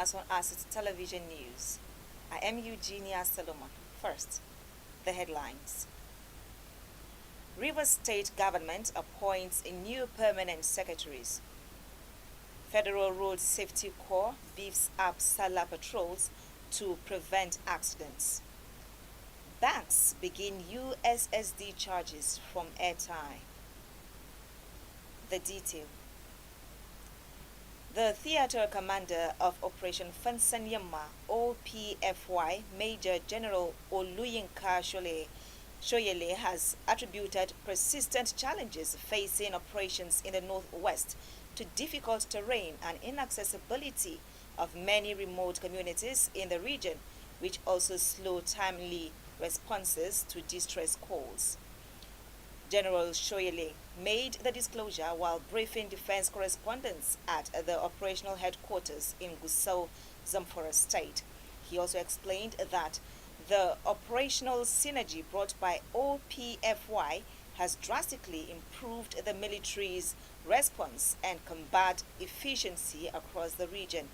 us on Asset Television News. I am Eugenia Solomon. First, the headlines. Rivers State Government appoints new permanent secretaries. Federal Road Safety Corps beefs up Salah patrols to prevent accidents. Banks begin USSD charges from airtime. The detail. The theater commander of Operation Fansanyama, OPFY, Major General Oluyinka Shoyele has attributed persistent challenges facing operations in the northwest to difficult terrain and inaccessibility of many remote communities in the region, which also slow timely responses to distress calls. General Shoyele made the disclosure while briefing defense correspondents at the operational headquarters in Gusau, Zamfara State. He also explained that the operational synergy brought by OPFY has drastically improved the military's response and combat efficiency across the region.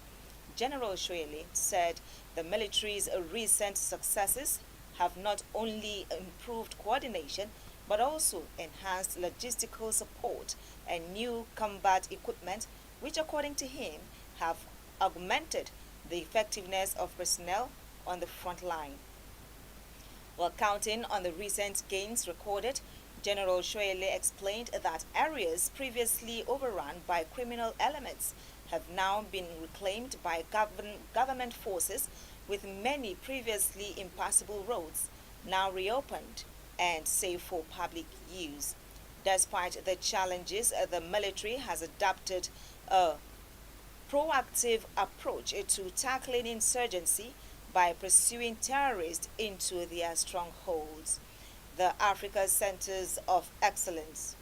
General Shoyele said the military's recent successes have not only improved coordination but also enhanced logistical support and new combat equipment, which according to him have augmented the effectiveness of personnel on the front line. While counting on the recent gains recorded, General Shoyele explained that areas previously overrun by criminal elements have now been reclaimed by government forces, with many previously impassable roads now reopened and safe for public use. Despite the challenges, the military has adopted a proactive approach to tackling insurgency by pursuing terrorists into their strongholds. The Africa Centers of Excellence.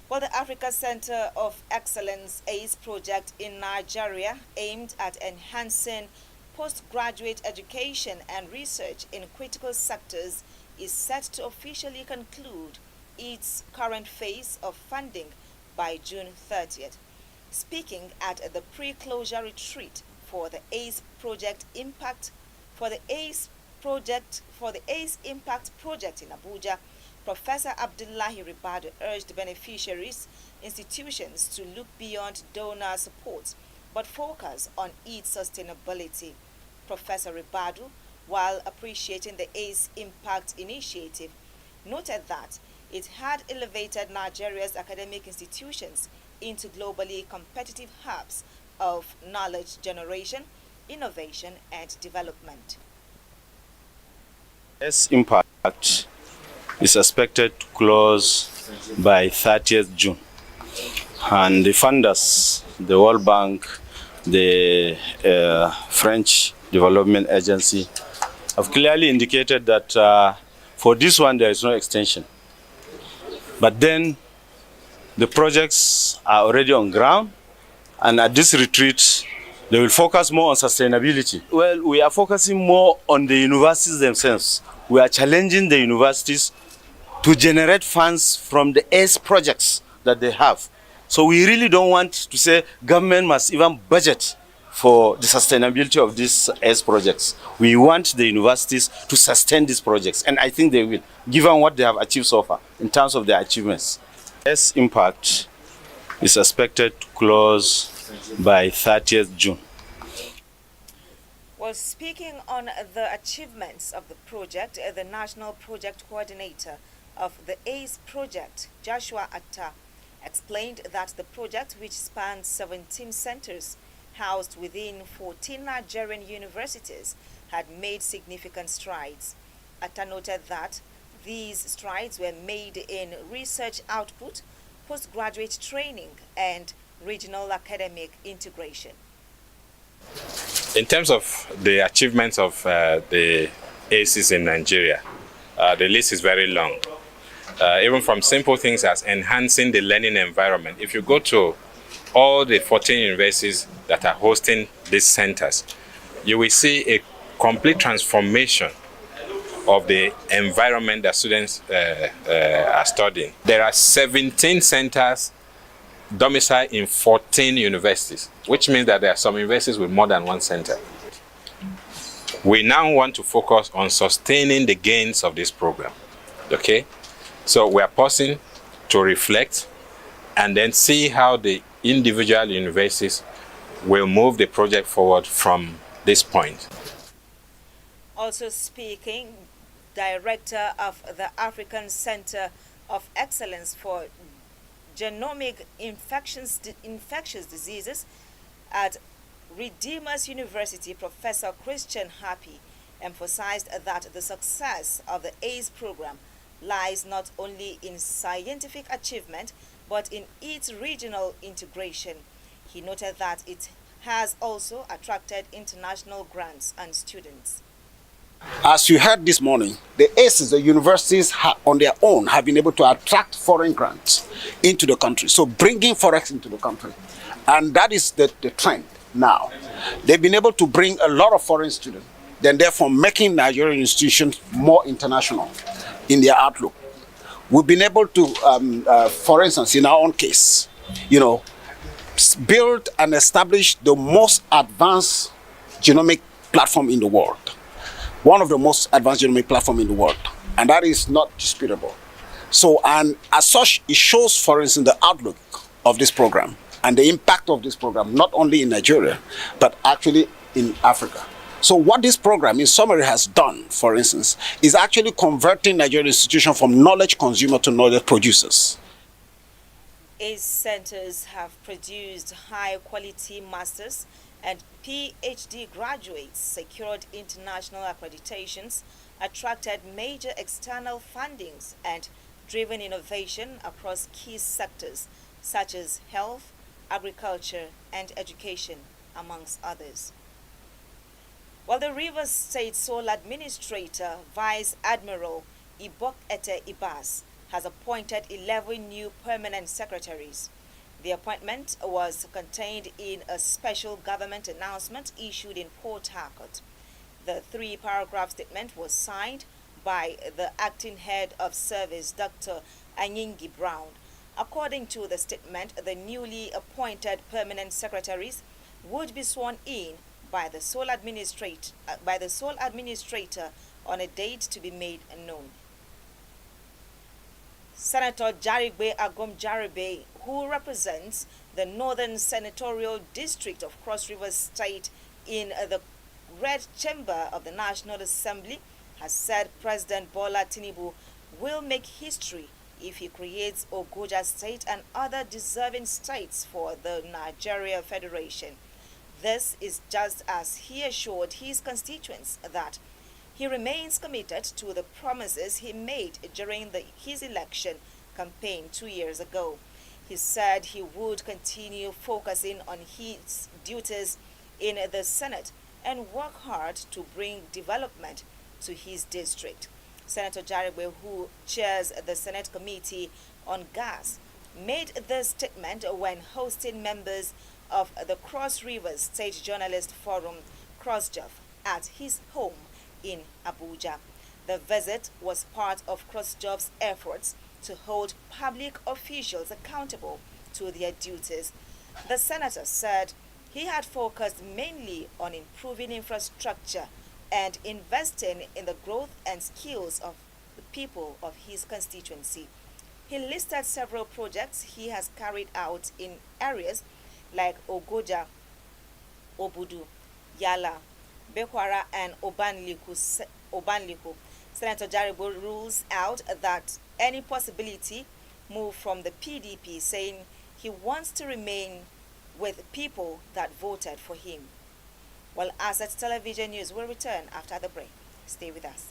The Africa Center of Excellence ACE project in Nigeria, aimed at enhancing postgraduate education and research in critical sectors, is set to officially conclude its current phase of funding by June 30th. Speaking at the pre-closure retreat for the ACE Impact project in Abuja, Professor Abdullahi Ribadu urged beneficiaries institutions to look beyond donor support but focus on its sustainability. Professor Ribadu, while appreciating the ACE Impact initiative, noted that it had elevated Nigeria's academic institutions into globally competitive hubs of knowledge generation, innovation, and development. ACE Impact is expected to close by 30th June. And the funders, the World Bank, the French Development Agency, have clearly indicated that for this one there is no extension. But then the projects are already on ground, and at this retreat they will focus more on sustainability. Well, we are focusing more on the universities themselves. We are challenging the universities to generate funds from the ACE projects that they have. So we really don't want to say government must even budget for the sustainability of these ACE projects. We want the universities to sustain these projects, and I think they will, given what they have achieved so far in terms of their achievements. ACE Impact is expected to close by 30th June. Well, speaking on the achievements of the project, the National Project Coordinator of the ACE project, Joshua Atta, explained that the project, which spans 17 centers housed within 14 Nigerian universities, had made significant strides. Atta noted that these strides were made in research output, postgraduate training, and regional academic integration. In terms of the achievements of the ACEs in Nigeria, the list is very long. Even from simple things as enhancing the learning environment. If you go to all the 14 universities that are hosting these centers, you will see a complete transformation of the environment that students are studying. There are 17 centers domicile in 14 universities, which means that there are some universities with more than one center. We now want to focus on sustaining the gains of this program. Okay? So we are pausing to reflect and then see how the individual universities will move the project forward from this point. Also speaking, Director of the African Center of Excellence for Genomic Infectious Diseases at Redeemers University, Professor Christian Happy, emphasized that the success of the ACE program lies not only in scientific achievement but in its regional integration. He noted that it has also attracted international grants and students. As you heard this morning, the ACEs, the universities on their own have been able to attract foreign grants into the country, so bringing forex into the country. And that is the trend now. They've been able to bring a lot of foreign students, then therefore making Nigerian institutions more international in their outlook. We've been able to, for instance, in our own case, build and establish the most advanced genomic platform in the world. One of the most advanced genomic platform in the world, and that is not disputable. So, and as such, it shows, for instance, the outlook of this program and the impact of this program, not only in Nigeria, but actually in Africa. So what this program, in summary, has done, for instance, is actually converting Nigerian institutions from knowledge consumer to knowledge producers. ACE centers have produced high-quality masters and PhD graduates, secured international accreditations, attracted major external fundings, and driven innovation across key sectors such as health, agriculture, and education, amongst others. While the Rivers State Sole Administrator, Vice Admiral Ibok Ete Ibas, has appointed 11 new permanent secretaries. The appointment was contained in a special government announcement issued in Port Harcourt. The three-paragraph statement was signed by the acting head of service, Dr. Anyingi Brown. According to the statement, the newly appointed permanent secretaries would be sworn in by the sole administrator on a date to be made known. Senator Jarigbe Jarigbe, who represents the Northern Senatorial District of Cross River State in the Red Chamber of the National Assembly, has said President Bola Tinubu will make history if he creates Ogoja State and other deserving states for the Nigeria Federation. This is just as he assured his constituents that he remains committed to the promises he made during his election campaign 2 years ago. He said he would continue focusing on his duties in the Senate and work hard to bring development to his district. Senator Jarigbe, who chairs the Senate Committee on Gas, made this statement when hosting members of the Cross River State Journalist Forum, CrossJof, at his home in Abuja. The visit was part of CrossJob's efforts to hold public officials accountable to their duties. The senator said he had focused mainly on improving infrastructure and investing in the growth and skills of the people of his constituency. He listed several projects he has carried out in areas like Ogoja, Obudu, Yala, Bekwara, and Obanliku. Senator Jarigbe rules out that any possibility move from the PDP, saying he wants to remain with people that voted for him. While Asset Television News will return after the break. Stay with us.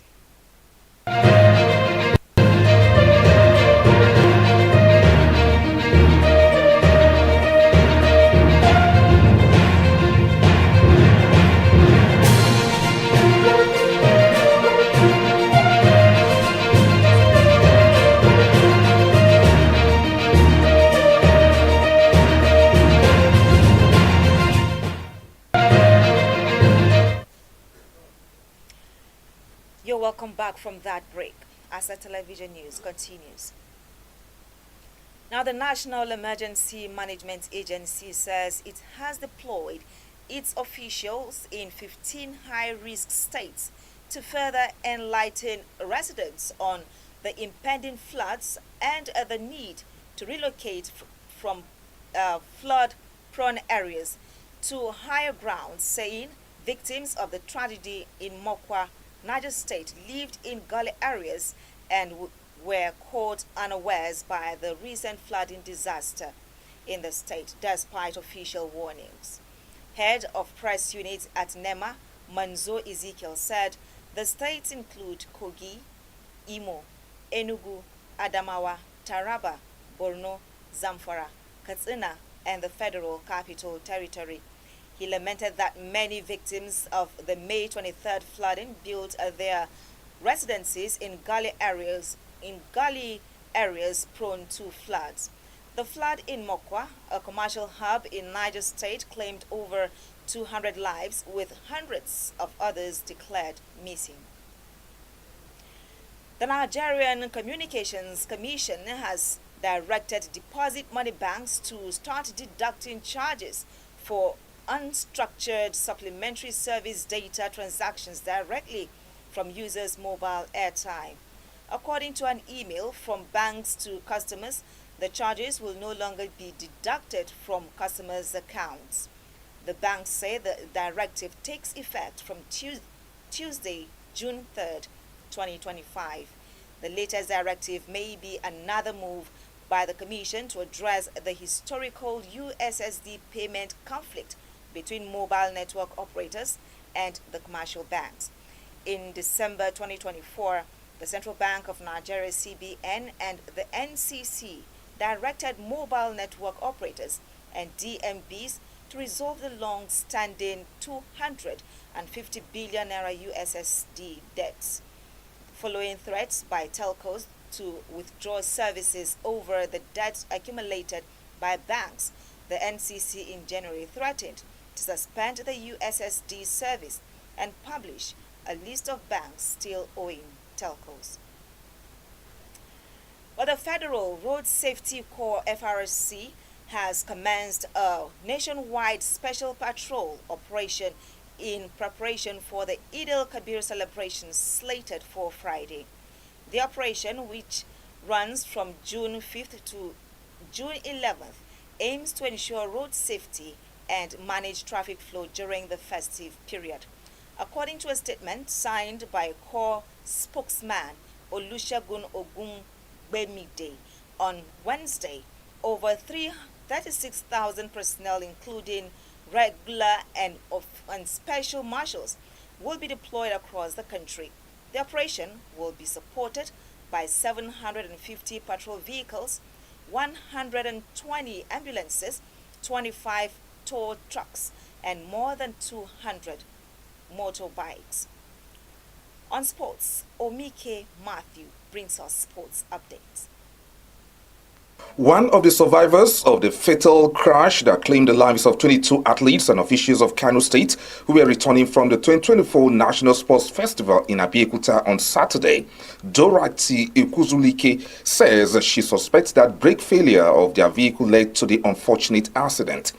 You're welcome back from that break. Asset Television News continues. Now, the National Emergency Management Agency says it has deployed its officials in 15 high-risk states to further enlighten residents on the impending floods and the need to relocate from flood-prone areas to higher ground, saying victims of the tragedy in Mokwa, Niger State, lived in gully areas and were caught unawares by the recent flooding disaster in the state, despite official warnings. Head of press unit at NEMA, Manzo Ezekiel, said the states include Kogi, Imo, Enugu, Adamawa, Taraba, Borno, Zamfara, Katsina, and the Federal Capital Territory. He lamented that many victims of the May 23rd flooding built their residences in gully areas prone to floods. The flood in Mokwa, a commercial hub in Niger State, claimed over 200 lives, with hundreds of others declared missing. The Nigerian Communications Commission has directed deposit money banks to start deducting charges for unstructured supplementary service data transactions directly from users' mobile airtime. According to an email from banks to customers, the charges will no longer be deducted from customers' accounts. The banks say the directive takes effect from Tuesday, June 3rd, 2025. The latest directive may be another move by the Commission to address the historical USSD payment conflict between mobile network operators and the commercial banks. In December 2024, the Central Bank of Nigeria (CBN) and the NCC directed mobile network operators and DMBs to resolve the long-standing 250 billion naira USSD debts. Following threats by telcos to withdraw services over the debts accumulated by banks, the NCC in January threatened to suspend the USSD service and publish a list of banks still owing telcos. But the Federal Road Safety Corps (FRSC) has commenced a nationwide special patrol operation in preparation for the Eid al-Kabir celebrations slated for Friday. The operation, which runs from June 5th to June 11th, aims to ensure road safety and manage traffic flow during the festive period. According to a statement signed by Corps spokesman Olusegun Ogungbemide on Wednesday, over 36,000 personnel, including regular and special marshals, will be deployed across the country. The operation will be supported by 750 patrol vehicles, 120 ambulances, 25 tow trucks, and more than 200 motorbikes. On sports, Omike Matthew brings us sports updates. One of the survivors of the fatal crash that claimed the lives of 22 athletes and officials of Kano State who were returning from the 2024 National Sports Festival in Abeokuta on Saturday, Dorothy Ikuzulike, says she suspects that brake failure of their vehicle led to the unfortunate accident.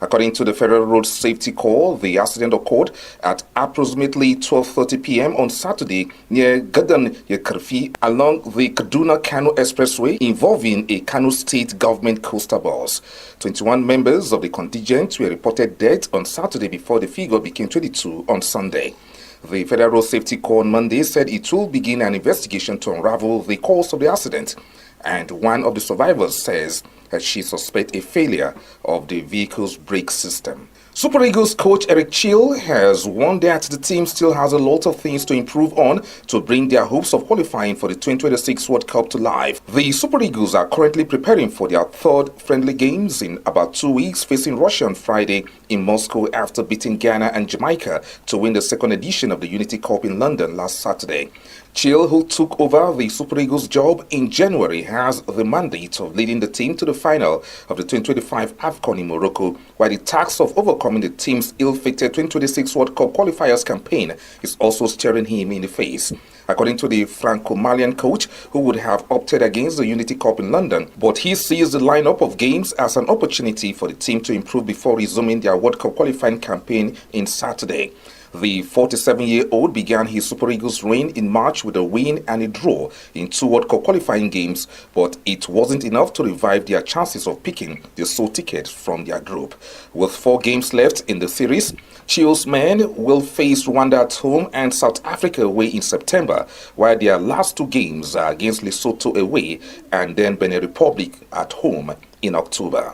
According to the Federal Road Safety Corps, the accident occurred at approximately 12:30 p.m. on Saturday near Gadan Yekarfi along the Kaduna-Kano Expressway, involving a Kano State government coaster bus. 21 members of the contingent were reported dead on Saturday before the figure became 22 on Sunday. The Federal Road Safety Corps on Monday said it will begin an investigation to unravel the cause of the accident, and one of the survivors says that she suspects a failure of the vehicle's brake system. Super Eagles coach Eric Chill has warned that the team still has a lot of things to improve on to bring their hopes of qualifying for the 2026 World Cup to life. The Super Eagles are currently preparing for their third friendly games in about 2 weeks, facing Russia on Friday in Moscow after beating Ghana and Jamaica to win the second edition of the Unity Cup in London last Saturday. Chill, who took over the Super Eagles job in January, has the mandate of leading the team to the final of the 2025 AFCON in Morocco, while the task of overcoming the team's ill-fated 2026 World Cup qualifiers campaign is also staring him in the face. According to the Franco-Malian coach, who would have opted against the Unity Cup in London, but he sees the lineup of games as an opportunity for the team to improve before resuming their World Cup qualifying campaign in Saturday. The 47-year-old began his Super Eagles reign in March with a win and a draw in 2 World Cup qualifying games, but it wasn't enough to revive their chances of picking the sole ticket from their group. With 4 games left in the series, Chill's men will face Rwanda at home and South Africa away in September, while their last 2 games are against Lesotho away and then Benin Republic at home in October.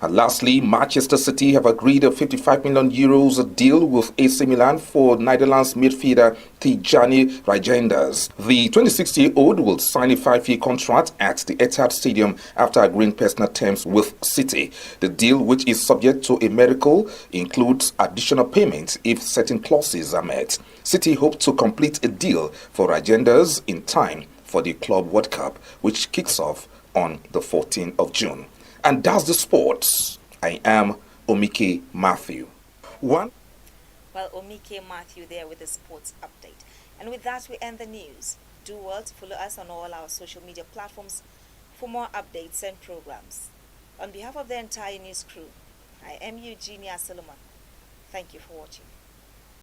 And lastly, Manchester City have agreed a €55 million deal with AC Milan for Netherlands midfielder Tijani Reijnders. The 26-year-old will sign a 5-year contract at the Etihad Stadium after agreeing personal terms with City. The deal, which is subject to a medical, includes additional payments if certain clauses are met. City hope to complete a deal for Reijnders in time for the Club World Cup, which kicks off on the 14th of June. And that's the sports. I am Omike Matthew. Well, Omike Matthew there with the sports update. And with that, we end the news. Do well to follow us on all our social media platforms for more updates and programs. On behalf of the entire news crew, I am Eugenia Solomon. Thank you for watching.